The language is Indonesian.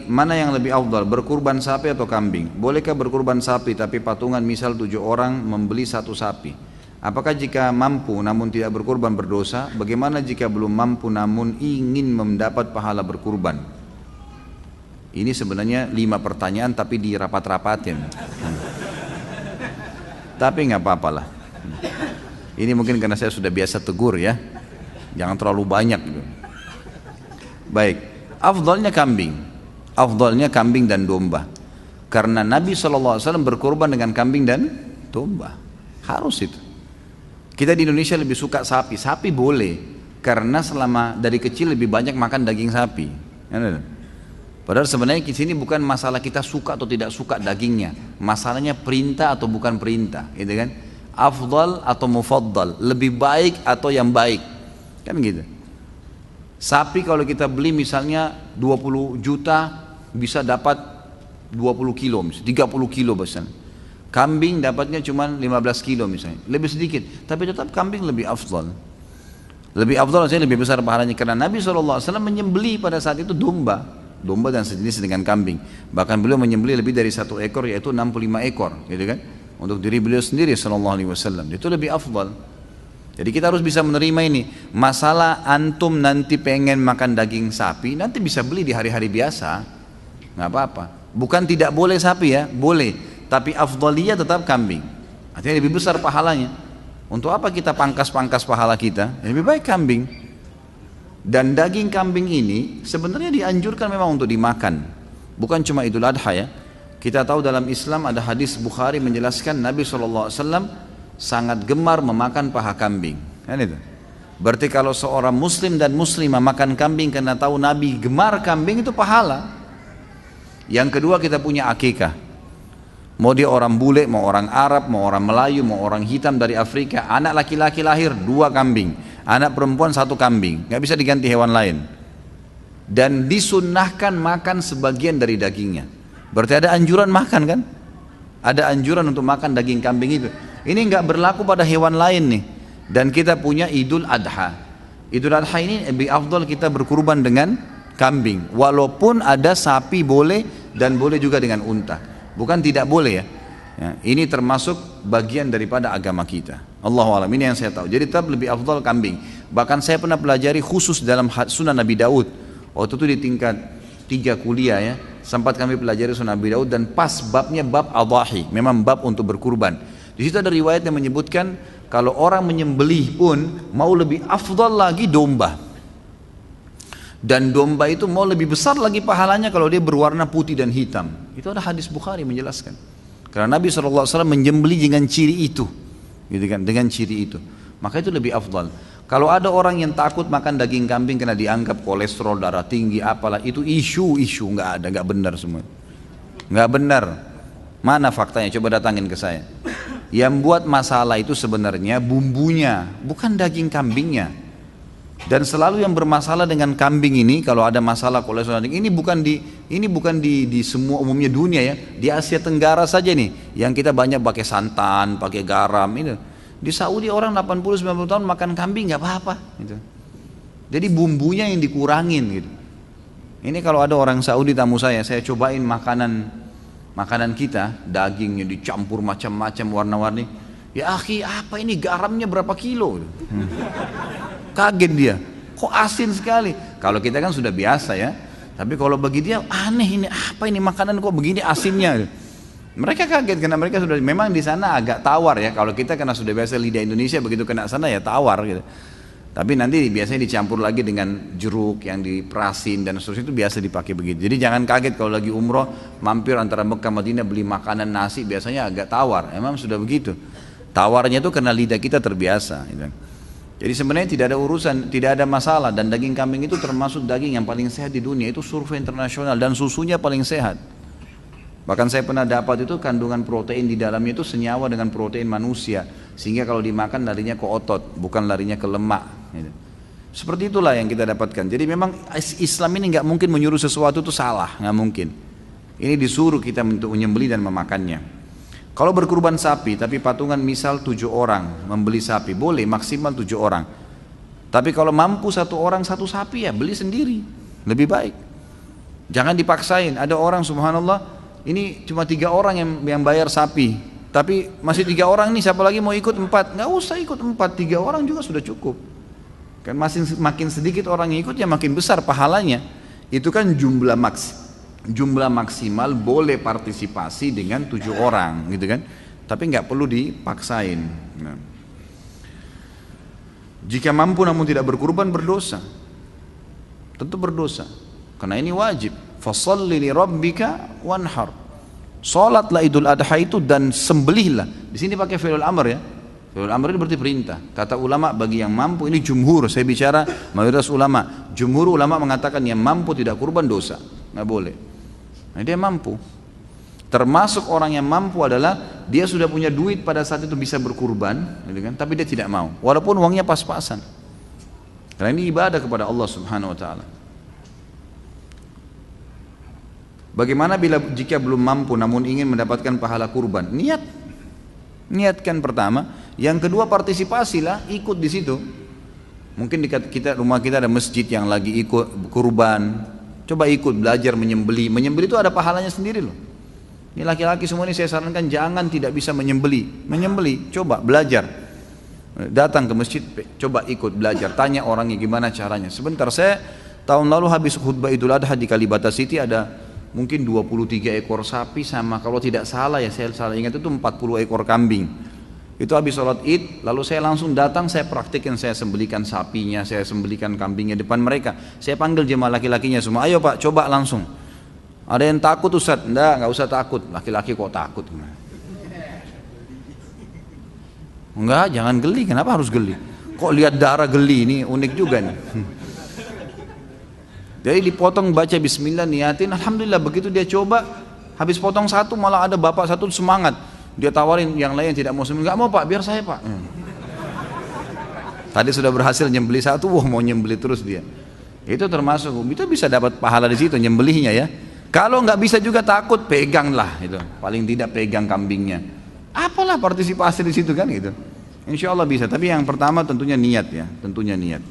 Mana yang lebih afdal, berkurban sapi atau kambing? Bolehkah berkurban sapi tapi patungan misal 7 orang membeli satu sapi? Apakah jika mampu namun tidak berkurban berdosa? Bagaimana jika belum mampu namun ingin mendapat pahala berkurban? Ini sebenarnya 5 pertanyaan tapi dirapat-rapatin. Tapi nggak apa-apa lah. Ini mungkin karena saya sudah biasa tegur ya. Jangan terlalu banyak gitu. Baik, afdalnya kambing. Afdalnya kambing dan domba. Karena Nabi SAW berkorban dengan kambing dan domba. Harus itu. Kita di Indonesia lebih suka sapi. Sapi boleh. Karena selama dari kecil lebih banyak makan daging sapi. Padahal sebenarnya di sini bukan masalah kita suka atau tidak suka dagingnya. Masalahnya perintah atau bukan perintah. Gitu kan? Afdal atau mufaddal. Lebih baik atau yang baik. Kan gitu. Sapi kalau kita beli misalnya 20 juta bisa dapat 20 kilo misalnya, 30 kilo misalnya. Kambing dapatnya cuma 15 kilo misalnya, lebih sedikit, tapi tetap kambing lebih afdal. Lebih afdal artinya lebih besar pahalanya karena Nabi SAW menyembelih pada saat itu domba dan sejenis dengan kambing. Bahkan beliau menyembelih lebih dari 1 ekor yaitu 65 ekor, gitu kan? Untuk diri beliau sendiri SAW. Itu lebih afdal. Jadi kita harus bisa menerima ini. Masalah antum nanti pengen makan daging sapi, nanti bisa beli di hari-hari biasa. Nggak apa-apa. Bukan tidak boleh sapi ya, boleh. Tapi afdaliyah tetap kambing. Artinya lebih besar pahalanya. Untuk apa kita pangkas-pangkas pahala kita? Lebih baik kambing. Dan daging kambing ini sebenarnya dianjurkan memang untuk dimakan. Bukan cuma Idul Adha ya. Kita tahu dalam Islam ada hadis Bukhari menjelaskan Nabi SAW sangat gemar memakan paha kambing. Kan itu. Berarti kalau seorang muslim dan muslimah makan kambing karena tahu Nabi gemar kambing itu pahala. Yang kedua kita punya akikah. Mau dia orang bule, mau orang Arab, mau orang Melayu, mau orang hitam dari Afrika, anak laki-laki lahir 2 kambing, anak perempuan 1 kambing, nggak bisa diganti hewan lain. Dan disunnahkan makan sebagian dari dagingnya. Berarti ada anjuran makan kan? Ada anjuran untuk makan daging kambing itu. Ini nggak berlaku pada hewan lain nih. Dan kita punya Idul Adha. Idul Adha ini lebih afdal kita berkurban dengan kambing. Walaupun ada sapi boleh dan boleh juga dengan unta. Bukan tidak boleh ya. Ini termasuk bagian daripada agama kita. Allahu a'lam, ini yang saya tahu. Jadi tetap lebih afdal kambing. Bahkan saya pernah pelajari khusus dalam Sunan Nabi Daud. Waktu itu di tingkat 3 kuliah ya. Sempat kami pelajari Sunan Nabi Daud dan pas babnya bab adhahi. Memang bab untuk berkurban. Di situ ada riwayat yang menyebutkan kalau orang menyembelih pun mau lebih afdal lagi domba. Dan domba itu mau lebih besar lagi pahalanya kalau dia berwarna putih dan hitam. Itu ada hadis Bukhari menjelaskan. Karena Nabi SAW menyembelih dengan ciri itu, gitu kan? Dengan ciri itu, maka itu lebih afdal. Kalau ada orang yang takut makan daging kambing karena dianggap kolesterol darah tinggi, apalah itu isu nggak ada, nggak benar semua, nggak benar. Mana faktanya? Coba datangin ke saya. Yang buat masalah itu sebenarnya bumbunya, bukan daging kambingnya. Dan selalu yang bermasalah dengan kambing ini, kalau ada masalah kolesterol ini bukan di semua umumnya dunia ya, di Asia Tenggara saja nih, yang kita banyak pakai santan, pakai garam ini. Di Saudi orang 80-90 tahun makan kambing nggak apa-apa. Gitu. Jadi bumbunya yang dikurangin gitu. Ini kalau ada orang Saudi tamu saya cobain makanan kita, dagingnya dicampur macam-macam warna-warni. Ya akhi, apa ini garamnya berapa kilo? Kaget dia, kok asin sekali. Kalau kita kan sudah biasa ya, tapi kalau bagi dia aneh, ini apa ini makanan kok begini asinnya. Mereka kaget karena mereka sudah memang di sana agak tawar ya. Kalau kita karena sudah biasa lidah Indonesia, begitu kena sana ya tawar gitu. Tapi nanti biasanya dicampur lagi dengan jeruk yang diperasin dan seterusnya, itu biasa dipakai begitu. Jadi jangan kaget kalau lagi umroh mampir antara Mekah Madinah beli makanan nasi, biasanya agak tawar. Emang sudah begitu. Tawarnya itu karena lidah kita terbiasa gitu. Jadi sebenarnya tidak ada urusan, tidak ada masalah, dan daging kambing itu termasuk daging yang paling sehat di dunia, itu survei internasional, dan susunya paling sehat. Bahkan saya pernah dapat itu kandungan protein di dalamnya itu senyawa dengan protein manusia, sehingga kalau dimakan larinya ke otot, bukan larinya ke lemak. Gitu. Seperti itulah yang kita dapatkan. Jadi memang Islam ini nggak mungkin menyuruh sesuatu itu salah, nggak mungkin. Ini disuruh kita untuk menyembelih dan memakannya. Kalau berkurban sapi, tapi patungan misal 7 orang membeli sapi, boleh maksimal 7 orang. Tapi kalau mampu 1 orang 1 sapi ya beli sendiri, lebih baik. Jangan dipaksain. Ada orang subhanallah, ini cuma 3 orang yang bayar sapi, tapi masih 3 orang nih, siapa lagi mau ikut 4? Nggak usah ikut 4, 3 orang juga sudah cukup. Kan makin sedikit orang yang ikut ya makin besar pahalanya. Itu kan jumlah maksimal boleh partisipasi dengan 7 orang gitu kan. Tapi nggak perlu dipaksain. Nah. Jika mampu namun tidak berkurban, berdosa. Tentu berdosa. Karena ini wajib. Fasholli li rabbika wanhar. Salatlah Idul Adha itu dan sembelihlah. Di sini pakai fi'il amr ya. Fi'il amr ini berarti perintah. Kata ulama bagi yang mampu, ini jumhur, saya bicara mayoritas ulama. Jumhur ulama mengatakan yang mampu tidak kurban dosa, nggak boleh. Nah, dia mampu. Termasuk orang yang mampu adalah dia sudah punya duit pada saat itu bisa berkurban, gitu kan? Tapi dia tidak mau, walaupun uangnya pas-pasan. Karena ini ibadah kepada Allah Subhanahu Wa Taala. Bagaimana jika belum mampu namun ingin mendapatkan pahala kurban? Niatkan pertama. Yang kedua, partisipasilah, ikut di situ. Mungkin di rumah kita ada masjid yang lagi ikut kurban. Coba ikut belajar menyembeli. Menyembeli itu ada pahalanya sendiri loh. Ini laki-laki semua ini saya sarankan jangan tidak bisa menyembeli. Menyembeli, coba belajar. Datang ke masjid, coba ikut belajar. Tanya orangnya gimana caranya. Sebentar, saya tahun lalu habis khutbah Idul Adha di Kalibata City, ada mungkin 23 ekor sapi sama, kalau tidak salah ya, saya salah ingat itu 40 ekor kambing. Itu habis sholat id, lalu saya langsung datang, saya praktikin, saya sembelikan sapinya, saya sembelikan kambingnya depan mereka. Saya panggil jemaah laki-lakinya semua, ayo pak, coba langsung. Ada yang takut Ustaz? Nggak usah takut. Laki-laki kok takut? Enggak, jangan geli. Kenapa harus geli? Kok lihat darah geli? Ini unik juga nih. Jadi dipotong, baca bismillah, niatin, alhamdulillah. Begitu dia coba, habis potong satu malah ada bapak satu semangat. Dia tawarin yang lain yang tidak mau sembelih. Nggak mau pak, biar saya pak. Tadi sudah berhasil nyembeli satu, wah mau nyembeli terus dia. Itu termasuk, itu bisa dapat pahala di situ nyembelihnya ya. Kalau nggak bisa juga takut, peganglah itu. Paling tidak pegang kambingnya. Apalah partisipasi di situ kan gitu. Insya Allah bisa. Tapi yang pertama tentunya niat ya, tentunya niat.